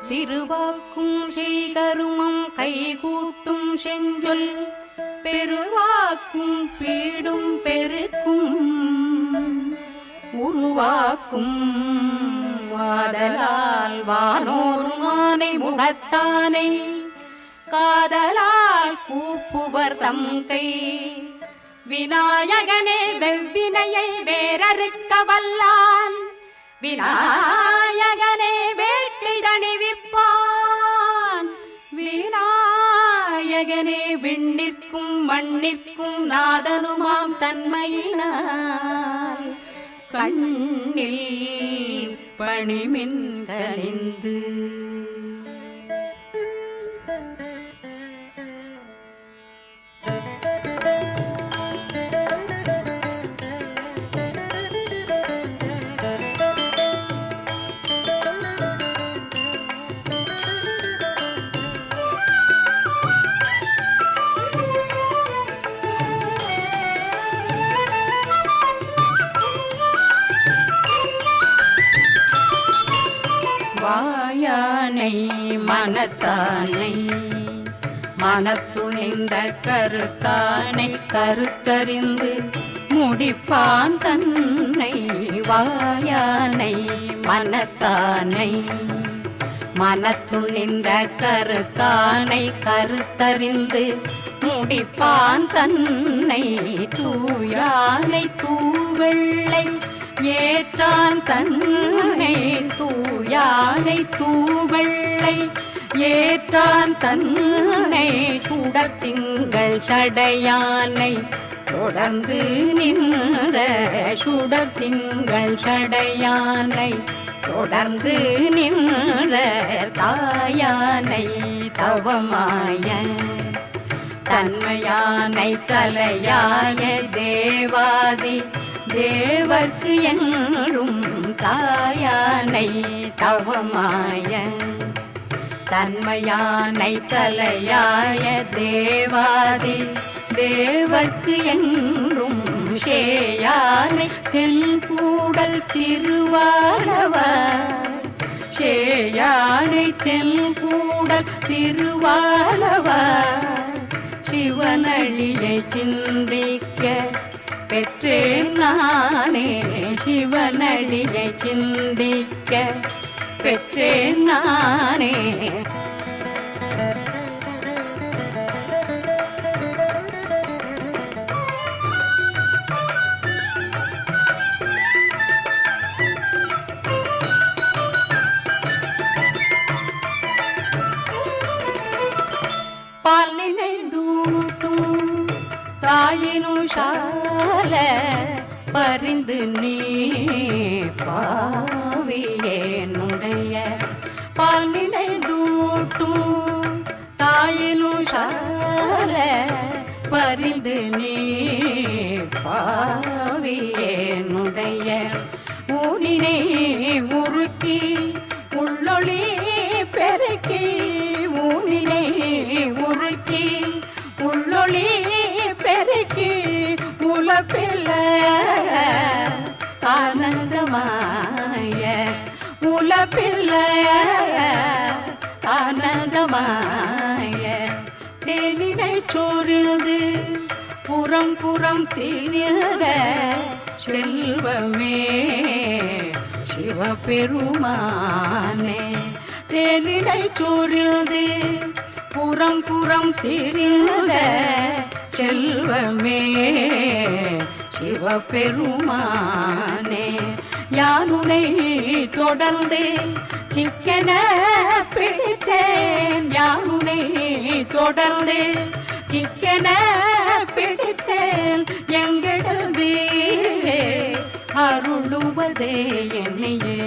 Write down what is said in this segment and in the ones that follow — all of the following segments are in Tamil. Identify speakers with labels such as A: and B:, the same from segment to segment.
A: திருவாக்கும் செய்கருமம் கைகூட்டும் செஞ்சொல் பெருவாக்கும் பீடும் பெருக்கும் உருவாக்கும் வாதலால் வானோர் மானை முகத்தானை காதலால் கூப்புவர் தங்கை விநாயகனே வெவ்வினையை வேறறுக்க வல்லான் விநாயகனே வேட்கை தணிவிப்பான் விநாயகனே விண்ணிற்கும் மண்ணிற்கும் நாதனுமாம் தன்மையினால் கண்ணில் பணிமின் கனிந்து வாயானை மனத்தானை மனத்துணிந்த கருத்தானை கருத்தறிந்து முடிப்பான் தன்னை வாயானை மனத்தானை மனத்துணிந்த கருத்தானை கருத்தறிந்து முடிப்பான் தன்னை தூயானை தூவெள்ளை ஏற்றான் தன்னை தூயானை தூவெள்ளை ஏற்றான் தன்னை சுடத்திங்கள் சடையானை தொடர்ந்து நின்ற சுடத்திங்கள் சடையானை தொடர்ந்து நின்ற தாயானை தவமாய தன்மையானை தலையாய தேவாதி தேவர்க்கு என்றும் தாயானை தவமாய தன்மையானை தலையாய தேவாதி தேவர்க்கு என்றும் சேயானை தென்கூடல் திருவாலவர் சேயானை தென்கூடல் திருவாலவர் சிவனடியை சிந்திக்க பெற்றேன் நானே சிவனடியை சிந்திக்க பெற்றேன் நானே பாலினை தூட்டும் தாயினும் சால பரிந்து நீ பாவியேனுடைய பாலினை தூட்டும் தாயினும் சால பரிந்து நீ பாவியேனுடைய ஊனினை முறுக்கி உள்ளொளி பெருக்கி ஊனினை முறுக்கி உள்ளொளி பெருக்கி உலப்பில்ல ஆனந்தமாய உலப்பில்ல ஆனந்தமாய தேனினை சோர்ந்து புறம் புறம் திணிந்த செல்வமே சிவபெருமானே தேனினை சோர்ந்து புறம் புறம் திணிந்த செல்வமே சிவபெருமானே யானுனை தொடர்ந்து சிக்கன பிடித்தேன் யானுனை தொடர்ந்து சிக்கன பிடித்தேன் எங்களது அருளுவதே என்னையே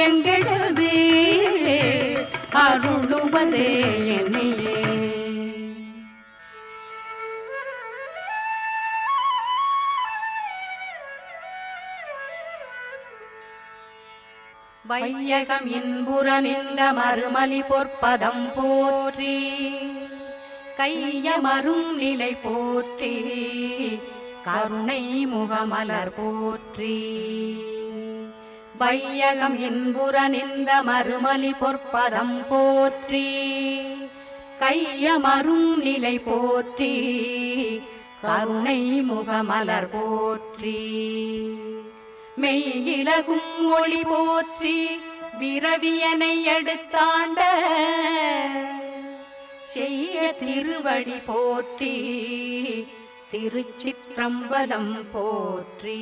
A: எங்களது அருளுவதே என்னையே வையகம் இன்புற நின்ற மறுமலி பொற்பதம் போற்றி கையமரும் நிலை போற்றி கருணை முகமலர் போற்றி வையகம் இன்புற நின்ற மறுமலி பொற்பதம் போற்றி கையமரும் நிலை போற்றி கருணை முகமலர் போற்றி மெய்யிலகும் ஒளி போற்றி விரவியனை எடுத்தாண்ட செய்ய திருவடி போற்றி திருச்சிற்றம்பலம் போற்றி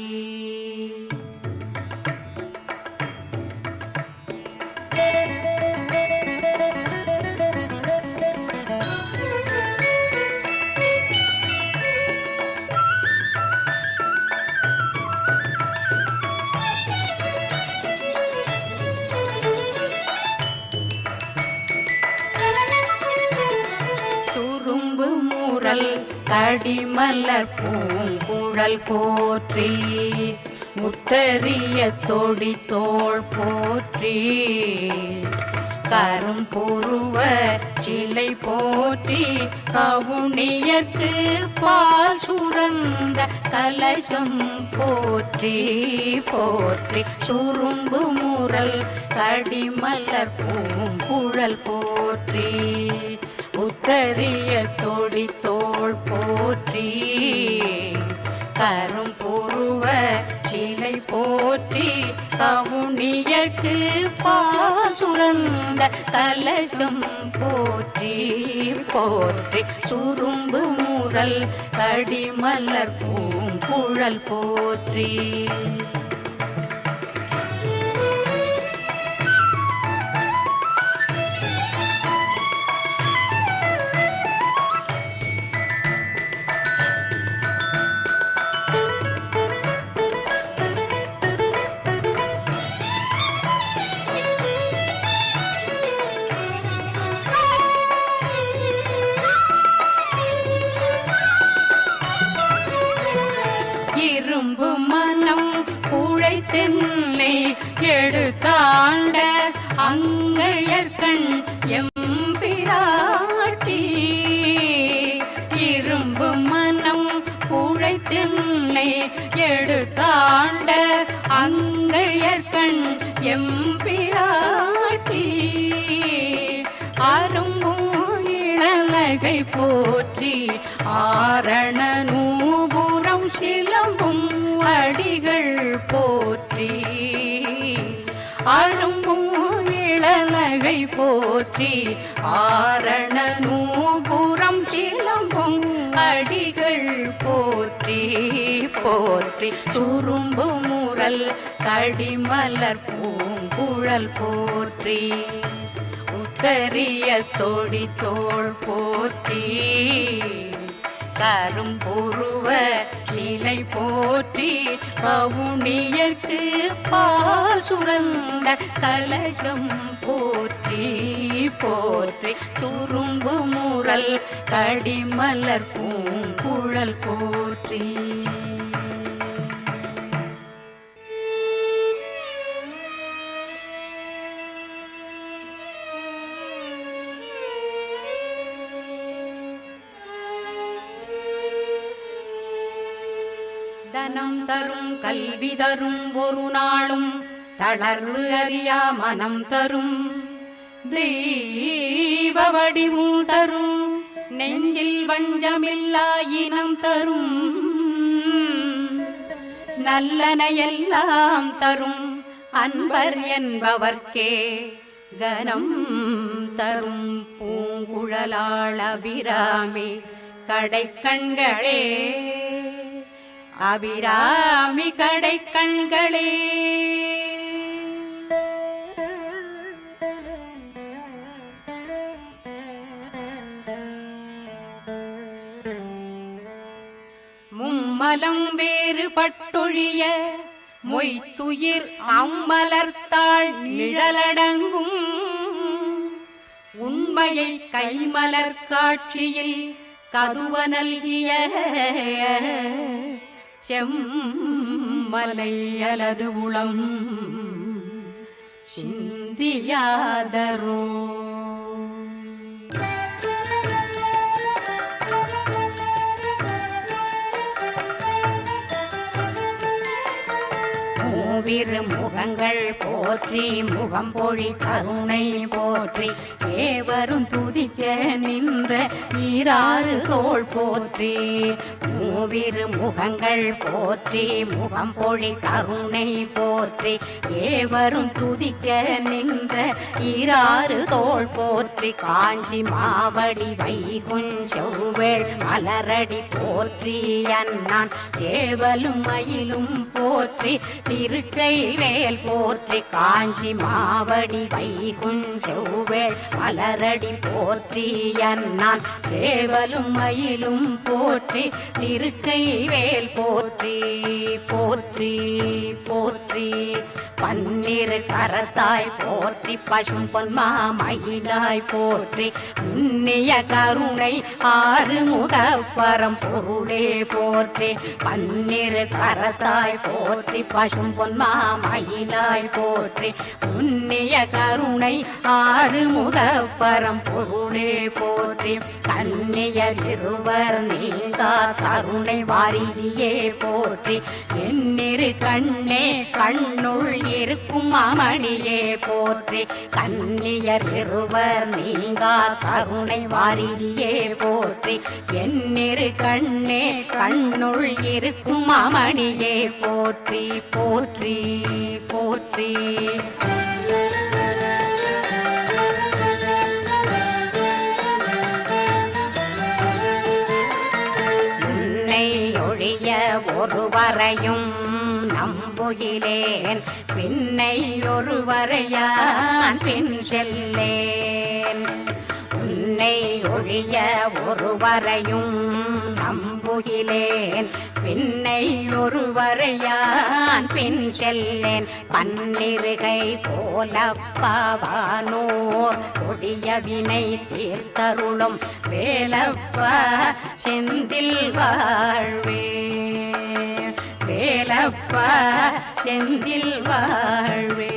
A: கடிமலர் பூங்குழல் போற்றி முத்தரிய தொடி தோள் போற்றி கரும்புருவ சிலை போற்றி கவுனியற்கு பால் சுரந்த கலசம் போற்றி போற்றி சுரும்பு முரல் கடிமலர் பூங்குழல் போற்றி உத்தரிய தொடி தோள் போற்றி கரும்புருவ சிலை போற்றி கவுனியற்கு பால் சுரந்த கலசம் போற்றி போற்றி சுரும்பு முரல் கடிமலர் பூங்குழல் போற்றி இரும்பு மனம் குழைத்தென்னை எடுத்தாண்ட அங்கையர்கண் எம்பிராட்டி இரும்பு மனம் குழைத்தென்னை எடுத்தாண்ட அங்கையர்கண் எம்பிராட்டி அரும்பும் இளநகை போற்றி ஆரண நூபுரம் சிலம்பும் அடிகள் போற்றி அரும்பும் இளநகை போற்றி ஆரண நூபுரம் சிலம்பும் அடிகள் போற்றி போற்றி சுரும்பு முரல் கடிமலர் பூங்குழல் போற்றி உத்தரிய தொடி தோள் போற்றி கரும்புருவ சிலை போற்றி கவுனியற்கு பால் சுரந்த கலசம் போற்றி போற்றி சுரும்பு முரல் கடிமலர் பூங்குழல் போற்றி தனம் தரும் கல்வி தரும் ஒரு நாளும் தளர்வு அறியா மனம் தரும் தெய்வ வடிவும் தரும் நெஞ்சில் வஞ்சமில்லா இனம் தரும் நல்லனையெல்லாம் தரும் அன்பர் என்பவர்க்கே கனம் தரும் பூங்குழலாள் அபிராமி கடைக்கண்களே அபிராமி கடைக்கண்களே மும்மலம் வேறுபட்டொழிய மொய்த்துயிர் அம்மலர்த்தாள் நிழலடங்கும் உண்மையை கைமலர் காட்சியில் கதுவ நல்கிய செம்மலை அலது உளம் சிந்தியாதரோ மூவிரு முகங்கள் போற்றி முகம்பொழி கருணை போற்றி தேவரும் துதிக்க நின்ற ஈராறு தோள் போற்றி மூவிரு முகங்கள் போற்றி முகம்பொழி கருணை போற்றி ஏவரும் துதிக்க நின்ற ஈராறு தோள் போற்றி காஞ்சி மாவடி வைகுஞ்செவ்வேள் மலரடி போற்றி அண்ணான் சேவலும் மயிலும் போற்றி திருக்கை வேல் போற்றி காஞ்சி மாவடி வைகுஞ்செவ்வேள் மலரடி போற்றி அண்ணான் சேவலும் மயிலும் போற்றி திருக்கை வேல் போற்றி போற்றி போற்றி பன்னிரு கரத்தாய் போற்றி பசும் பொன்மா மயிலாய் போற்றி புண்ணிய கருணை ஆறு முகப்பரம் பொருளே போற்றி பன்னிரு கரத்தாய் போற்றி பசும் பொன்மா மயிலாய் போற்றி புண்ணிய கருணை ஆறு முகப்பரம் பொருளே போற்றி கண்ணியர் இருவர் நீங்கா கருணை வாரிதியே போற்றி எண்ணிரு கண்ணே கண்ணுள் இருக்கும் அமணியே போற்றி கண்ணியர் இருவர் நீங்கா கருணை வாரிதியே போற்றி எண்ணிரு கண்ணே கண்ணுள் இருக்கும் அமணியே போற்றி போற்றி போற்றி உன்னை ஒழிய ஒருவரையும் நம்புகிலேன் பின்னை ஒருவரையான் பின் செல்லேன் உன்னை ஒழிய ஒருவரையும் நம்புகிலேன் பின்னை ஒருவரையான் பின் செல்லேன் பன்னிருகை கோலப்பவானோர் கொடிய வினை தீர்த்தருளும் வேலப்பா செந்தில் வாழ்வே வேலப்பா செந்தில் வாழ்வே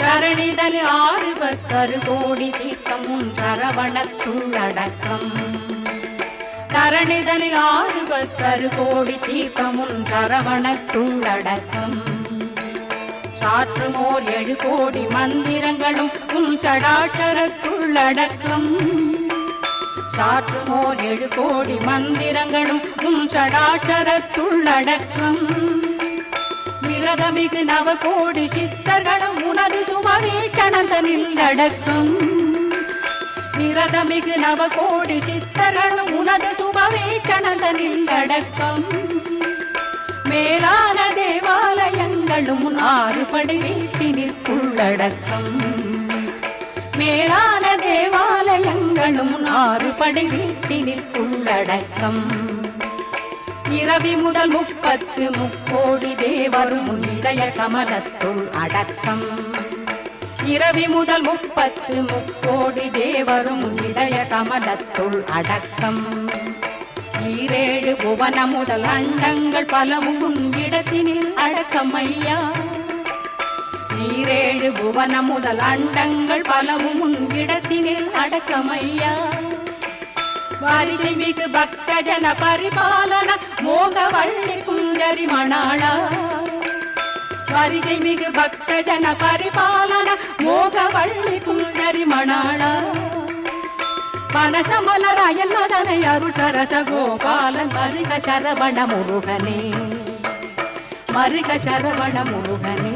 A: தரணிதல் 6 கோடி தீர்த்தம் உன் சரவணத்துள்ளடக்கம் தரணிதலில் 6 கோடி தீர்த்தம் உன் சரவணத்துள்ளடக்கம் சாற்றுமோர் 7 கோடி மந்திரங்களும் உன் சடாட்சரத்துள்ளடக்கம் சாற்றுமோர் 7 கோடி மந்திரங்களும் உன் சடாட்சரத்துள்ளடக்கம் விரதமிகு 9 கோடி சித்தர்களும் உனது சுமவீக்கணந்தனில் அடக்கம் விரதமிகு 9 கோடி சித்தர்களும் உனது சுமவீக்கணந்தனில் அடக்கம் மேலான தேவாலயங்களும் 6 படை வீட்டினிற்குள்ளடக்கம் மேலான தேவாலயங்களும் 6 படை வீட்டினிற்குள்ளடக்கம் இரவி முதல் 30 முக்கோடி தேவரும் இதய கமலத்துள் அடக்கம் இரவி முதல் 30 முக்கோடி தேவரும் இதய கமலத்துள் அடக்கம் 7 புவன முதல் அண்டங்கள் பலவும் இடத்தினில் அடக்கமையா 7 புவன முதல் அண்டங்கள் பலவும் இடத்தினில் அடக்கமையா வாரிசை மிகு பக்த ஜன பரிபாலன மோகவள்ளி குஞ்சரி மணாளா வாரிசை மிகு பக்த ஜன பரிபாலன மோகவள்ளி குஞ்சரி மணாளா மனசமலராயல் மதனை அருள் சரச கோபாலன் மருக சரவண முருகனே மருக சரவண முருகனே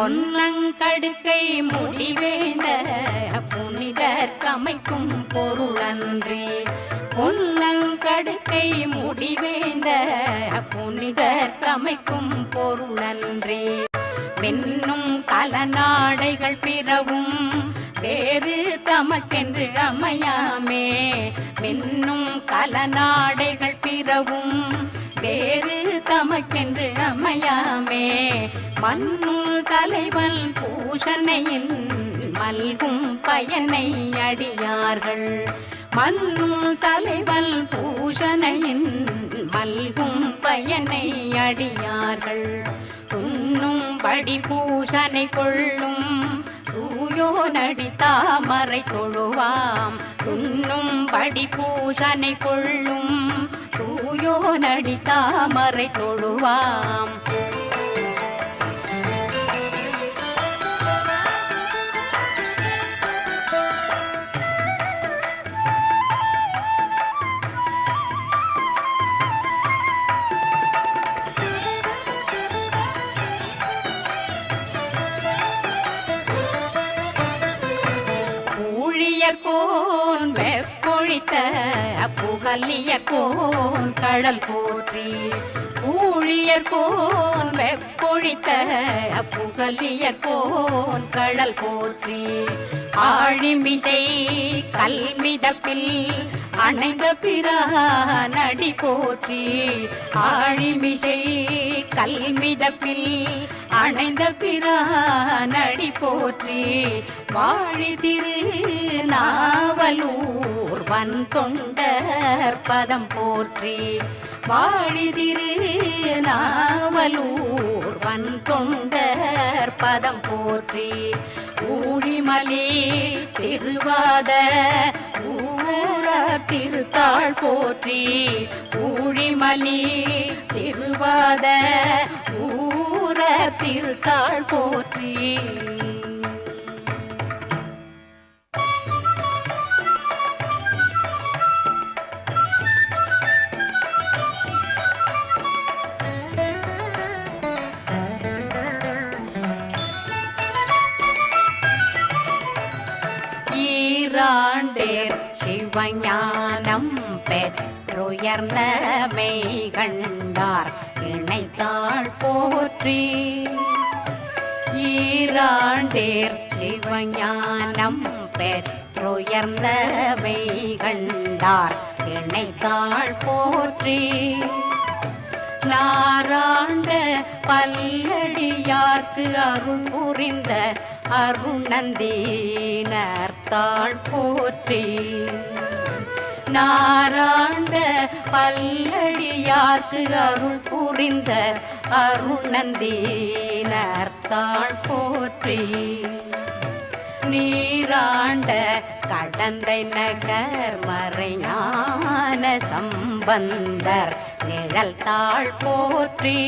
A: பொன்னங்கடுக்கை முடிவேந்த புனிதர் கமைக்கும் பொருளன்றே பொன்னங்கடுக்கை முடிவேந்த புனிதர் கமைக்கும் பொருளன்றே மின்னும் கலநாடைகள் பிறவும் வேறு தமக்கென்று அமையாமே மின்னும் கலநாடைகள் பிறவும் வேறு தமக்கென்று அமையாமே மன்னுள் தலைவன் பூஷணையின் மல்கும் பயனை அடியார்கள் மன்னுள் தலைவன் பூஷணையின் மல்கும் பயனை அடியார்கள் துண்ணும்படி பூஷனை கொள்ளும் தூயோ நடி தாமரை தொழுவாம் துண்ணும்படி பூஷனை கொள்ளும் தூயோ நடி தாமரை தொழுவாம் கோன் வெப்பொழித்த புகலியர்கோன் கடல் போற்றி ஊழியர்கோன் வெப்பொழித்த புகலியர்கோன் கடல் போற்றி ஆழிமிசை கல்மிதப்பில் அணைந்த பிரானடி போற்றி ஆழிமிசை கல்மிதப்பில் அணைந்த பிரானடி போற்றி வாழி திரு நாவலூர் வன் தொண்டர் பதம் போற்றி வாழி திரு நாவலூர் வன் தொண்டர் பதம் போற்றி ஊழிமலி திருவாத ஊரார் திருத்தாள் போற்றி ஊழிமலி திருவாத ஊரார் திருத்தாள் போற்றி ஈராண்டேர் சிவஞானம் பெற்றுயர்ந்த மெய்கண்டார் இணைத்தாள் போற்றி ஈராண்டேர் சிவஞானம் பெற்றுயர்ந்த மெய்கண்டார் இணைத்தாள் போற்றி நாராண்ட பல்லடியார்க்கு அருள் புரிந்த அருணந்தீனர்த்தாள் போற்றி நாராண்ட பல்லடியார்க்கு அருள் புரிந்த அருணந்தீனர்த்தாள் போற்றி நீராண்ட கடந்தை நகர் மறைஞான சம்பந்தர் நிழல் தாழ் போற்றி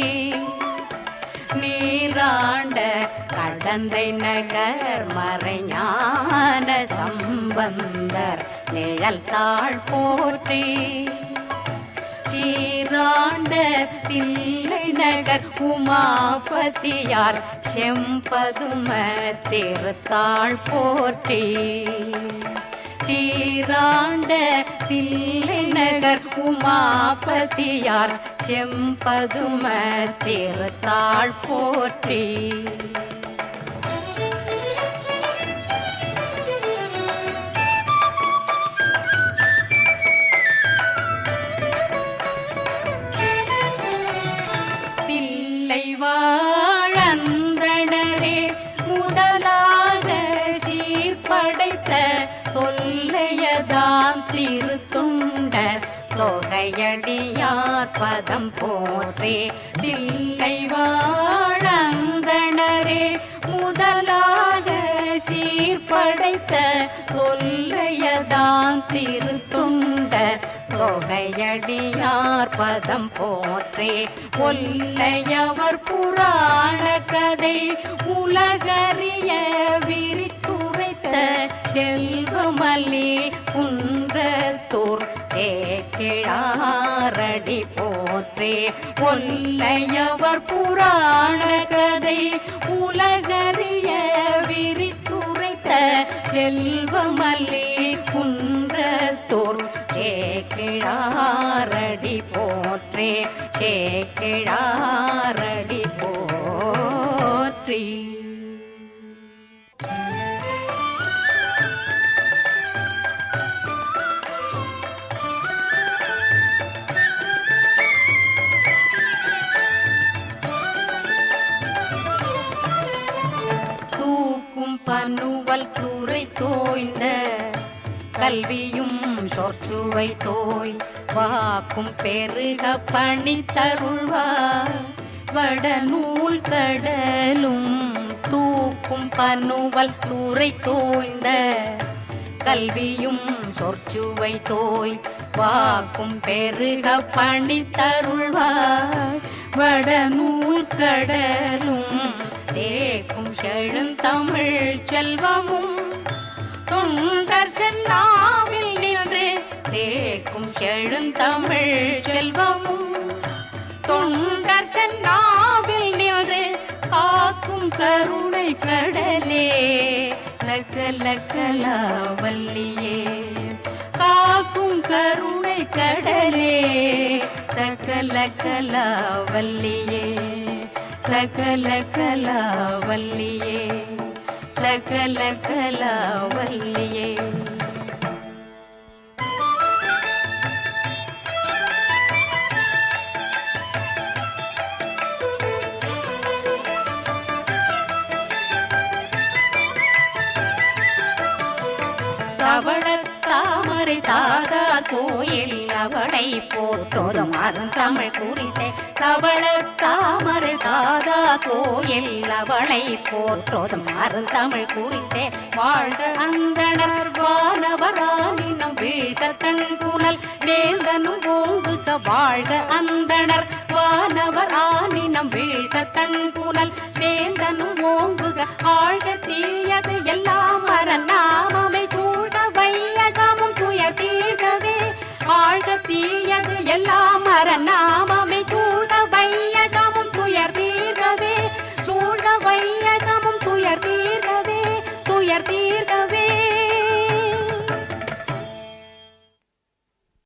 A: நீராண்ட கடந்தை நகர் மறைஞான சம்பந்தர் நிழல் தாழ் போற்றி சீராண்ட தில்லை நகர் உமாபதியார் செம்பதும திருத்தாள் போற்றி சீராண்ட தில்லை நகர் உமாபதியார் செம்பதும திருத்தாள் போற்றி வாழந்தனரே முதலாக சீர்படைத்த தொல்லையதாம் திருத்துண்டர் தொகையடியார் பதம் போற்றே தில்லை வாழந்தனரே முதலாக சீர்படைத்த தொல்லையதாம் திருத்துண்டர் தொகையடியார் பதம் போற்றே ஒல்லையவர் புராண கதை உலகறிய விரித்துரைத்த செல்வமல்லி குன்றத்தூர் சேக்கிழாரடி போற்றே ஒல்லையவர் புராண கதை உலகறிய விரித்துரைத்த செல்வமல்லி குன்றத்தூர் சேக்கிழாரடி போற்றே சேக்கிழாரடி போற்றி பனுவல் தூரை தோய்ந்த கல்வியும் சொற்சுவை தோய் வாக்கும் பெருக பணி தருள்வார் வடநூல் கடலும் தூக்கும் பனுவல் தூரை தோய்ந்த கல்வியும் சொற்சுவை தோய் வாக்கும் பெருக பணி தருள்வார் வடநூல் கடலும் தேக்கும் செழுந்தமிழ் செல்வமும் தொண்டர் சென்னாவில் நின்று தேக்கும் செழுந்தமிழ் செல்வமும் தொண்டர் சென்னாவில் நின்று காக்கும் கருணை கடலே சகல கலாவல்லியே காக்கும் கருணை கடலே சகல கலாவல்லியே சகல கலாவல்லியே சகல கலாவல்லியே. தவழத் தாமரை தாதா கோயில் அவளை போற்றோதும் அருந்தமிழ் குறித்தே தவழத் தாமரை தாதா கோயில் அவளை போற்றோதும் அருந்தமிழ் குறித்தே வாழ்க அந்தணர் வானவரானினம் வீழ்க தன் புனல் வேந்தனும் ஓங்குக வாழ்க அந்தணர் வானவர் ஆனினம் வீழ்க தன் புனல் வேந்தனும் ஓங்குக ஆழ்க தீயது எல்லாம் மரணாம